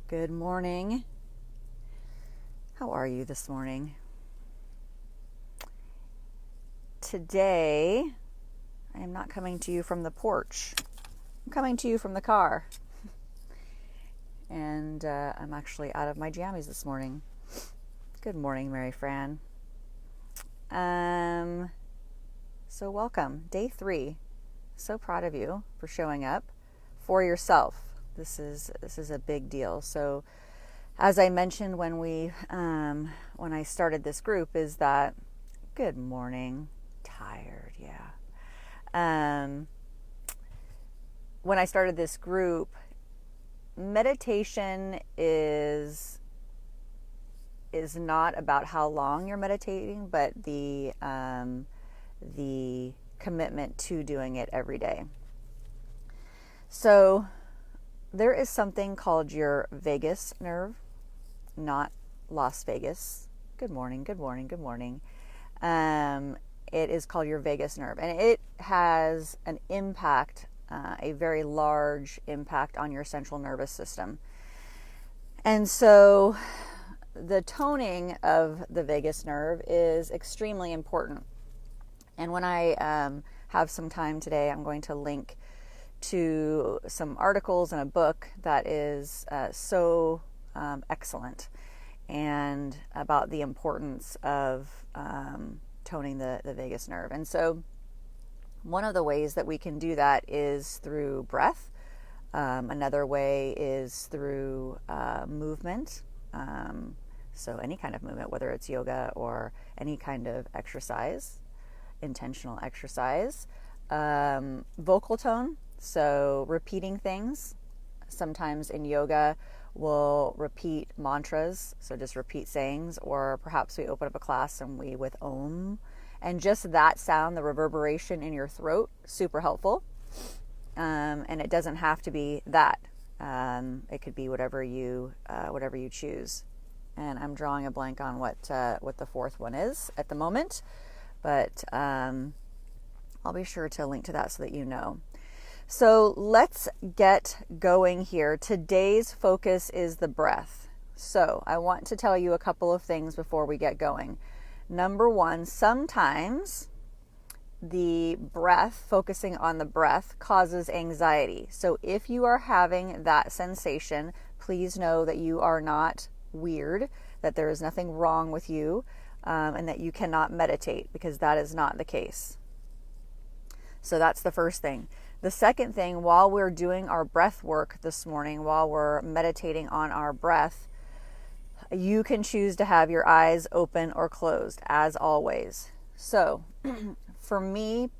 Good morning. How are you this morning? Today, I am not coming to you from the porch. I'm coming to you from the car. And I'm actually out of my jammies this morning. Good morning, Mary Fran. So welcome, day 3. So proud of you for showing up for yourself. This is a big deal. So, as I mentioned when I started this group, is that good morning, tired, yeah. When I started this group, meditation is not about how long you're meditating, but the commitment to doing it every day. So there is something called your vagus nerve, not Las Vegas. Good morning, good morning, good morning. It is called your vagus nerve, and it has an impact, a very large impact on your central nervous system. And so the toning of the vagus nerve is extremely important. And when I have some time today, I'm going to link to some articles and a book that is so excellent and about the importance of toning the vagus nerve. And so one of the ways that we can do that is through breath. Another way is through movement. So any kind of movement, whether it's yoga or any kind of exercise, intentional exercise. Vocal tone, so repeating things. Sometimes in yoga, we'll repeat mantras, so just repeat sayings, or perhaps we open up a class and we with Om. And just that sound, the reverberation in your throat, super helpful. And it doesn't have to be that. It could be whatever you choose. And I'm drawing a blank on what the fourth one is at the moment, but I'll be sure to link to that so that you know. So let's get going here. Today's focus is the breath. So I want to tell you a couple of things before we get going. Number one, sometimes the breath, focusing on the breath, causes anxiety. So if you are having that sensation, please know that you are not weird, that there is nothing wrong with you, and that you cannot meditate, because that is not the case. So that's the first thing. The second thing, while we're doing our breath work this morning, while we're meditating on our breath, you can choose to have your eyes open or closed, as always. So for me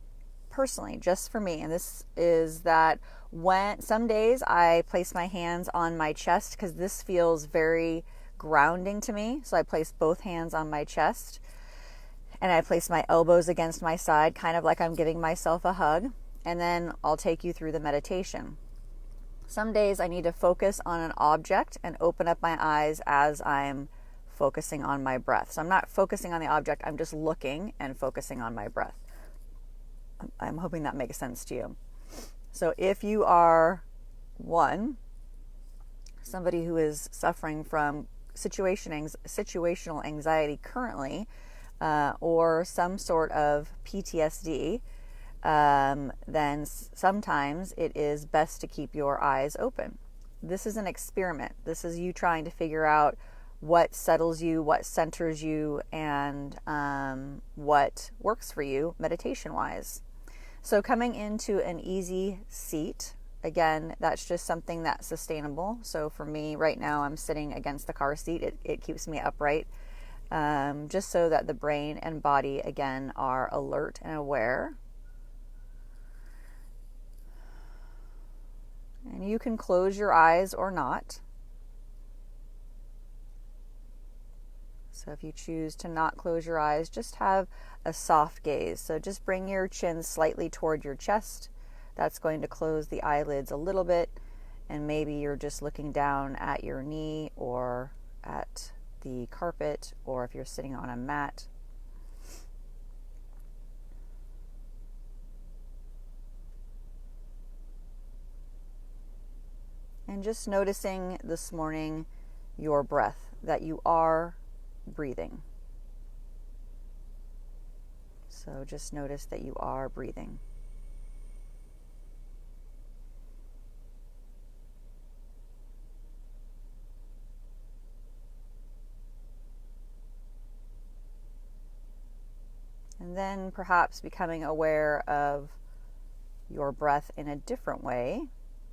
personally, just for me, and this is that when some days I place my hands on my chest because this feels very grounding to me. So I place both hands on my chest and I place my elbows against my side, kind of like I'm giving myself a hug. And then I'll take you through the meditation. Some days I need to focus on an object and open up my eyes as I'm focusing on my breath. So I'm not focusing on the object, I'm just looking and focusing on my breath. I'm hoping that makes sense to you. So if you are somebody who is suffering from situational anxiety currently, or some sort of PTSD, then sometimes it is best to keep your eyes open. This is an experiment. This is you trying to figure out what settles you, what centers you, and what works for you meditation-wise. So coming into an easy seat, again, that's just something that's sustainable. So for me right now, I'm sitting against the car seat. It keeps me upright, just so that the brain and body, again, are alert and aware. And you can close your eyes or not. So if you choose to not close your eyes, just have a soft gaze. So just bring your chin slightly toward your chest. That's going to close the eyelids a little bit. And maybe you're just looking down at your knee or at the carpet, or if you're sitting on a mat. And just noticing this morning your breath, that you are breathing. So just notice that you are breathing. And then perhaps becoming aware of your breath in a different way.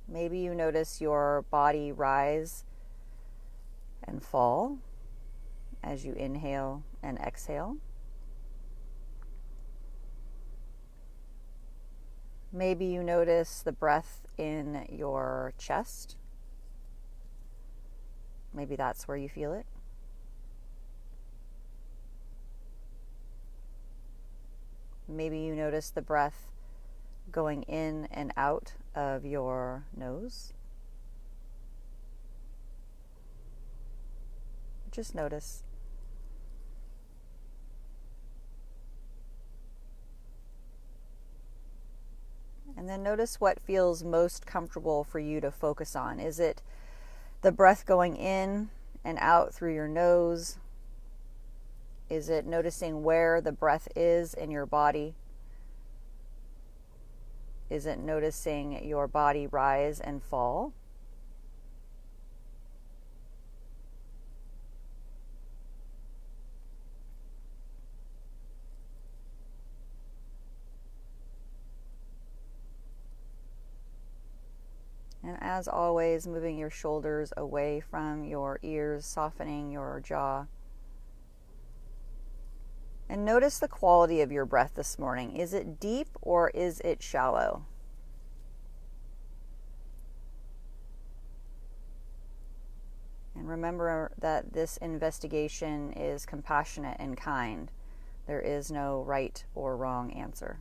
Maybe you notice your body rise and fall as you inhale and exhale. Maybe you notice the breath in your chest. Maybe that's where you feel it. Maybe you notice the breath going in and out of your nose. Just notice. And then notice what feels most comfortable for you to focus on. Is it the breath going in and out through your nose? Is it noticing where the breath is in your body? Is it noticing your body rise and fall? And as always, moving your shoulders away from your ears, softening your jaw. And notice the quality of your breath this morning. Is it deep or is it shallow? And remember that this investigation is compassionate and kind. There is no right or wrong answer.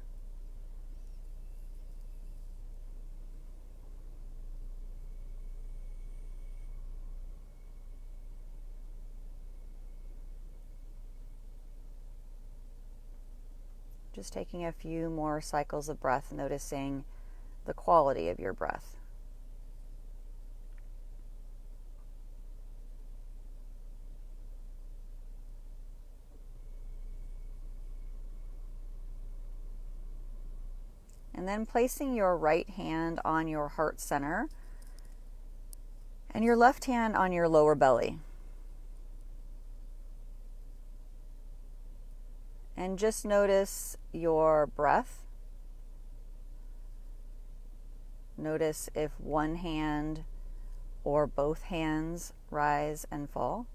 Just taking a few more cycles of breath, noticing the quality of your breath. And then placing your right hand on your heart center and your left hand on your lower belly. And just notice your breath. Notice if one hand or both hands rise and fall.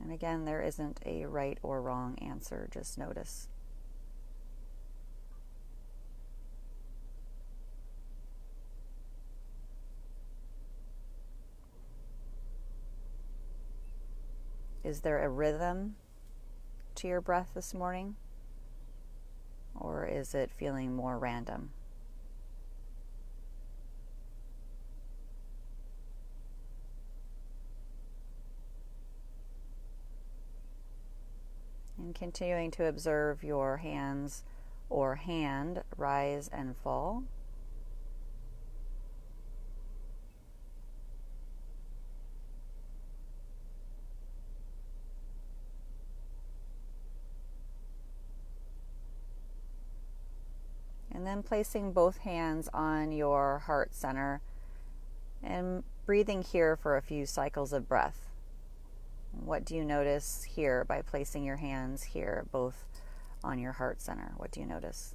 And again, there isn't a right or wrong answer, just notice. Is there a rhythm to your breath this morning? Or is it feeling more random? And continuing to observe your hands or hand rise and fall. And then placing both hands on your heart center and breathing here for a few cycles of breath. What do you notice here by placing your hands here, both on your heart center? What do you notice?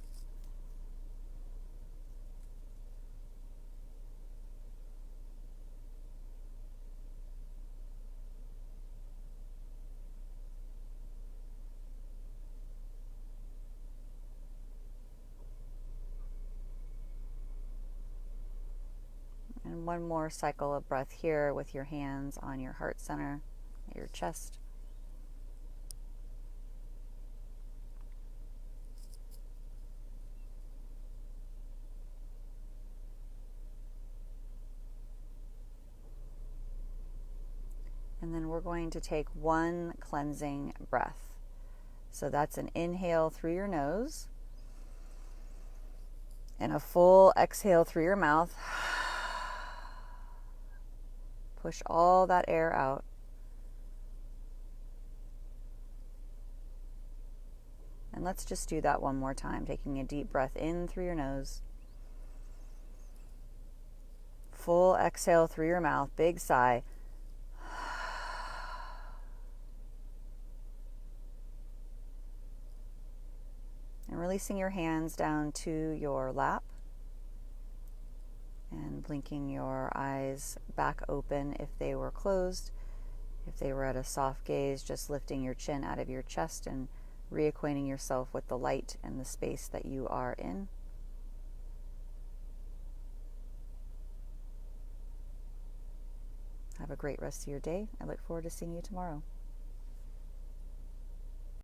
And one more cycle of breath here with your hands on your heart center, your chest. And then we're going to take one cleansing breath. So that's an inhale through your nose. And a full exhale through your mouth. Push all that air out. And let's just do that one more time, taking a deep breath in through your nose. Full exhale through your mouth, big sigh. And releasing your hands down to your lap. And blinking your eyes back open if they were closed. If they were at a soft gaze, just lifting your chin out of your chest and reacquainting yourself with the light and the space that you are in. Have a great rest of your day. I look forward to seeing you tomorrow.